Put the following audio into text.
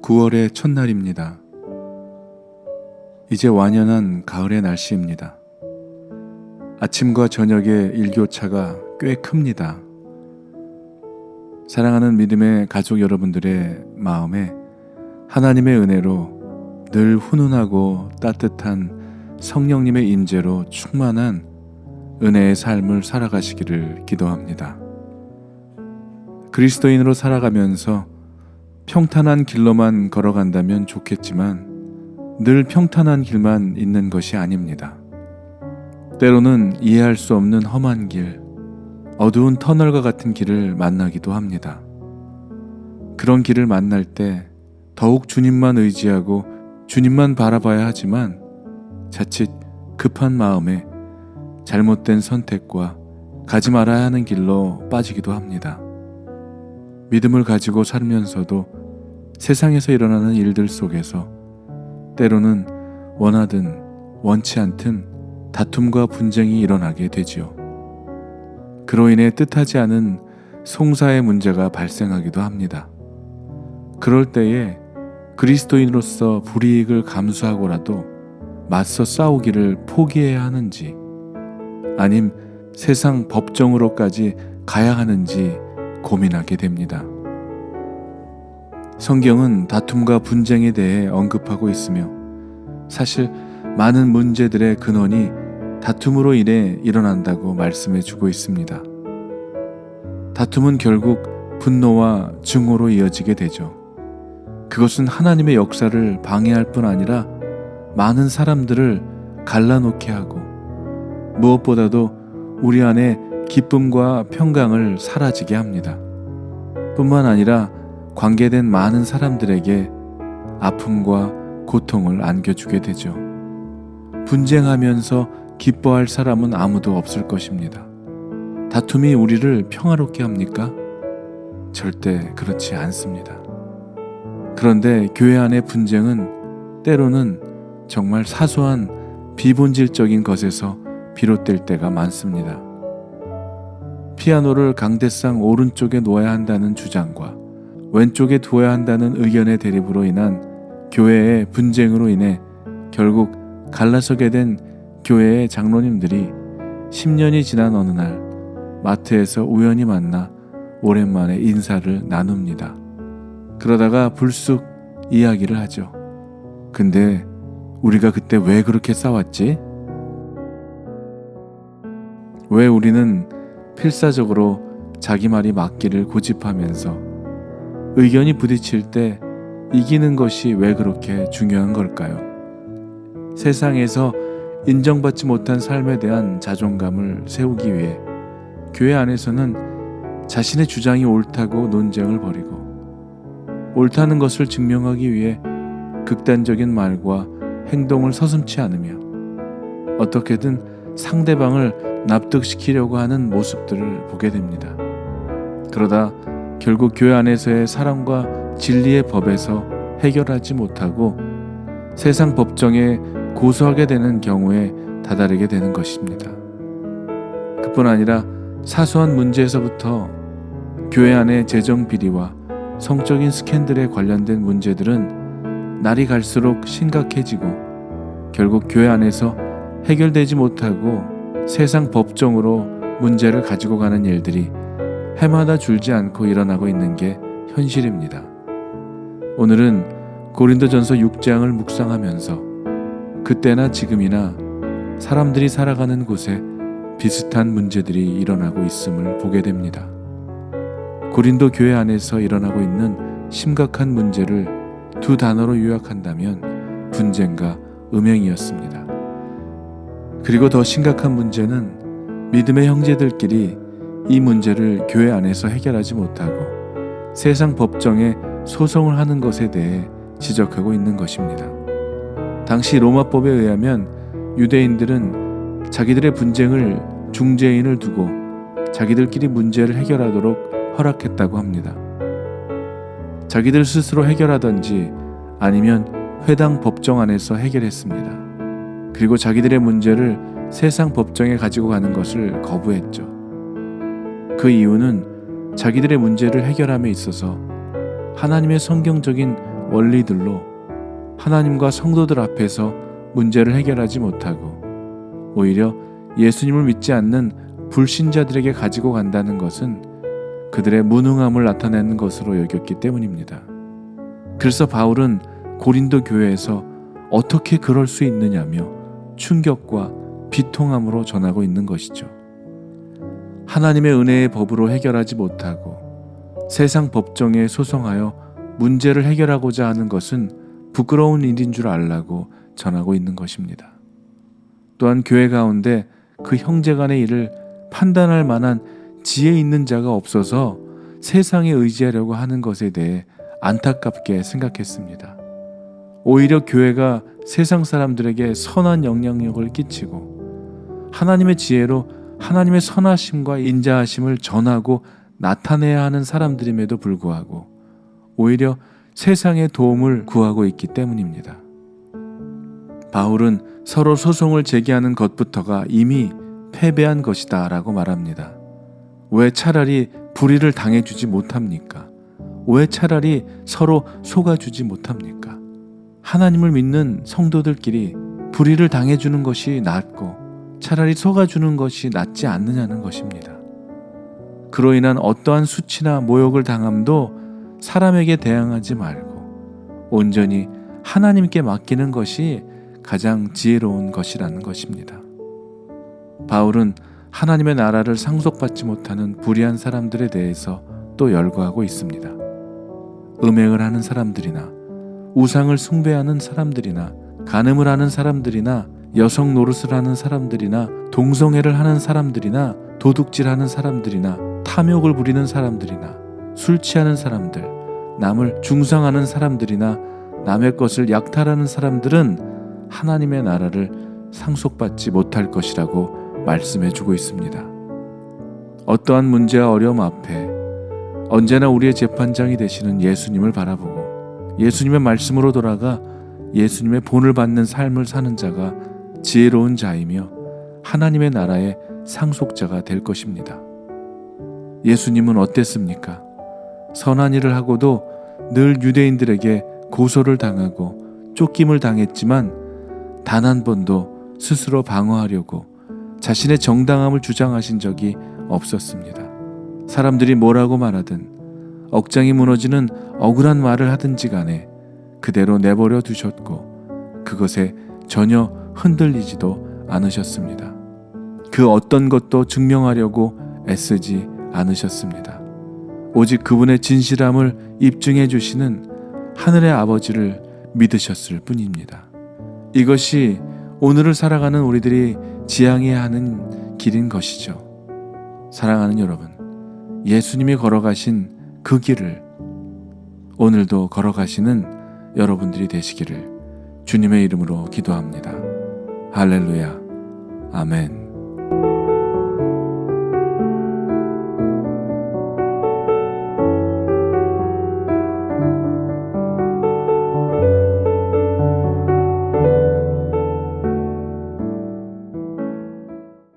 9월의 첫날입니다. 이제 완연한 가을의 날씨입니다. 아침과 저녁의 일교차가 꽤 큽니다. 사랑하는 믿음의 가족 여러분들의 마음에 하나님의 은혜로 늘 훈훈하고 따뜻한 성령님의 임재로 충만한 은혜의 삶을 살아가시기를 기도합니다. 그리스도인으로 살아가면서 평탄한 길로만 걸어간다면 좋겠지만 늘 평탄한 길만 있는 것이 아닙니다. 때로는 이해할 수 없는 험한 길, 어두운 터널과 같은 길을 만나기도 합니다. 그런 길을 만날 때 더욱 주님만 의지하고 주님만 바라봐야 하지만 자칫 급한 마음에 잘못된 선택과 가지 말아야 하는 길로 빠지기도 합니다. 믿음을 가지고 살면서도 세상에서 일어나는 일들 속에서 때로는 원하든 원치 않든 다툼과 분쟁이 일어나게 되지요. 그로 인해 뜻하지 않은 송사의 문제가 발생하기도 합니다. 그럴 때에 그리스도인으로서 불이익을 감수하고라도 맞서 싸우기를 포기해야 하는지 아님 세상 법정으로까지 가야 하는지 고민하게 됩니다. 성경은 다툼과 분쟁에 대해 언급하고 있으며 사실 많은 문제들의 근원이 다툼으로 인해 일어난다고 말씀해 주고 있습니다. 다툼은 결국 분노와 증오로 이어지게 되죠. 그것은 하나님의 역사를 방해할 뿐 아니라 많은 사람들을 갈라놓게 하고 무엇보다도 우리 안에 기쁨과 평강을 사라지게 합니다. 뿐만 아니라 관계된 많은 사람들에게 아픔과 고통을 안겨주게 되죠. 분쟁하면서 기뻐할 사람은 아무도 없을 것입니다. 다툼이 우리를 평화롭게 합니까? 절대 그렇지 않습니다. 그런데 교회 안의 분쟁은 때로는 정말 사소한 비본질적인 것에서 비롯될 때가 많습니다. 피아노를 강대상 오른쪽에 놓아야 한다는 주장과 왼쪽에 두어야 한다는 의견의 대립으로 인한 교회의 분쟁으로 인해 결국 갈라서게 된 교회의 장로님들이 10년이 지난 어느 날 마트에서 우연히 만나 오랜만에 인사를 나눕니다. 그러다가 불쑥 이야기를 하죠. 근데 우리가 그때 왜 그렇게 싸웠지? 왜 우리는 필사적으로 자기 말이 맞기를 고집하면서 의견이 부딪힐 때 이기는 것이 왜 그렇게 중요한 걸까요? 세상에서 인정받지 못한 삶에 대한 자존감을 세우기 위해 교회 안에서는 자신의 주장이 옳다고 논쟁을 벌이고 옳다는 것을 증명하기 위해 극단적인 말과 행동을 서슴지 않으며 어떻게든 상대방을 납득시키려고 하는 모습들을 보게 됩니다. 그러다 결국 교회 안에서의 사랑과 진리의 법에서 해결하지 못하고 세상 법정에 고소하게 되는 경우에 다다르게 되는 것입니다. 그뿐 아니라 사소한 문제에서부터 교회 안의 재정 비리와 성적인 스캔들에 관련된 문제들은 날이 갈수록 심각해지고 결국 교회 안에서 해결되지 못하고 세상 법정으로 문제를 가지고 가는 일들이 해마다 줄지 않고 일어나고 있는 게 현실입니다. 오늘은 고린도전서 6장을 묵상하면서 그때나 지금이나 사람들이 살아가는 곳에 비슷한 문제들이 일어나고 있음을 보게 됩니다. 고린도 교회 안에서 일어나고 있는 심각한 문제를 두 단어로 요약한다면 분쟁과 음행이었습니다. 그리고 더 심각한 문제는 믿음의 형제들끼리 이 문제를 교회 안에서 해결하지 못하고 세상 법정에 소송을 하는 것에 대해 지적하고 있는 것입니다. 당시 로마법에 의하면 유대인들은 자기들의 분쟁을 중재인을 두고 자기들끼리 문제를 해결하도록 허락했다고 합니다. 자기들 스스로 해결하든지 아니면 회당 법정 안에서 해결했습니다. 그리고 자기들의 문제를 세상 법정에 가지고 가는 것을 거부했죠. 그 이유는 자기들의 문제를 해결함에 있어서 하나님의 성경적인 원리들로 하나님과 성도들 앞에서 문제를 해결하지 못하고 오히려 예수님을 믿지 않는 불신자들에게 가지고 간다는 것은 그들의 무능함을 나타내는 것으로 여겼기 때문입니다. 그래서 바울은 고린도 교회에서 어떻게 그럴 수 있느냐며 충격과 비통함으로 전하고 있는 것이죠. 하나님의 은혜의 법으로 해결하지 못하고 세상 법정에 소송하여 문제를 해결하고자 하는 것은 부끄러운 일인 줄 알라고 전하고 있는 것입니다. 또한 교회 가운데 그 형제간의 일을 판단할 만한 지혜 있는 자가 없어서 세상에 의지하려고 하는 것에 대해 안타깝게 생각했습니다. 오히려 교회가 세상 사람들에게 선한 영향력을 끼치고 하나님의 지혜로 하나님의 선하심과 인자하심을 전하고 나타내야 하는 사람들임에도 불구하고 오히려 세상의 도움을 구하고 있기 때문입니다. 바울은 서로 소송을 제기하는 것부터가 이미 패배한 것이다 라고 말합니다. 왜 차라리 불의를 당해주지 못합니까? 왜 차라리 서로 속아주지 못합니까? 하나님을 믿는 성도들끼리 불의를 당해주는 것이 낫고 차라리 속아주는 것이 낫지 않느냐는 것입니다. 그로 인한 어떠한 수치나 모욕을 당함도 사람에게 대항하지 말고 온전히 하나님께 맡기는 것이 가장 지혜로운 것이라는 것입니다. 바울은 하나님의 나라를 상속받지 못하는 불의한 사람들에 대해서 또 열거하고 있습니다. 음행을 하는 사람들이나 우상을 숭배하는 사람들이나 간음을 하는 사람들이나 여성 노릇을 하는 사람들이나 동성애를 하는 사람들이나 도둑질하는 사람들이나 탐욕을 부리는 사람들이나 술 취하는 사람들, 남을 중상하는 사람들이나 남의 것을 약탈하는 사람들은 하나님의 나라를 상속받지 못할 것이라고 말씀해주고 있습니다. 어떠한 문제와 어려움 앞에 언제나 우리의 재판장이 되시는 예수님을 바라보고 예수님의 말씀으로 돌아가 예수님의 본을 받는 삶을 사는 자가 지혜로운 자이며 하나님의 나라의 상속자가 될 것입니다. 예수님은 어땠습니까? 선한 일을 하고도 늘 유대인들에게 고소를 당하고 쫓김을 당했지만 단 한 번도 스스로 방어하려고 자신의 정당함을 주장하신 적이 없었습니다. 사람들이 뭐라고 말하든 억장이 무너지는 억울한 말을 하든지 간에 그대로 내버려 두셨고 그것에 전혀 흔들리지도 않으셨습니다. 그 어떤 것도 증명하려고 애쓰지 않으셨습니다. 오직 그분의 진실함을 입증해 주시는 하늘의 아버지를 믿으셨을 뿐입니다. 이것이 오늘을 살아가는 우리들이 지향해야 하는 길인 것이죠. 사랑하는 여러분, 예수님이 걸어가신 그 길을 오늘도 걸어가시는 여러분들이 되시기를 주님의 이름으로 기도합니다. 할렐루야. 아멘.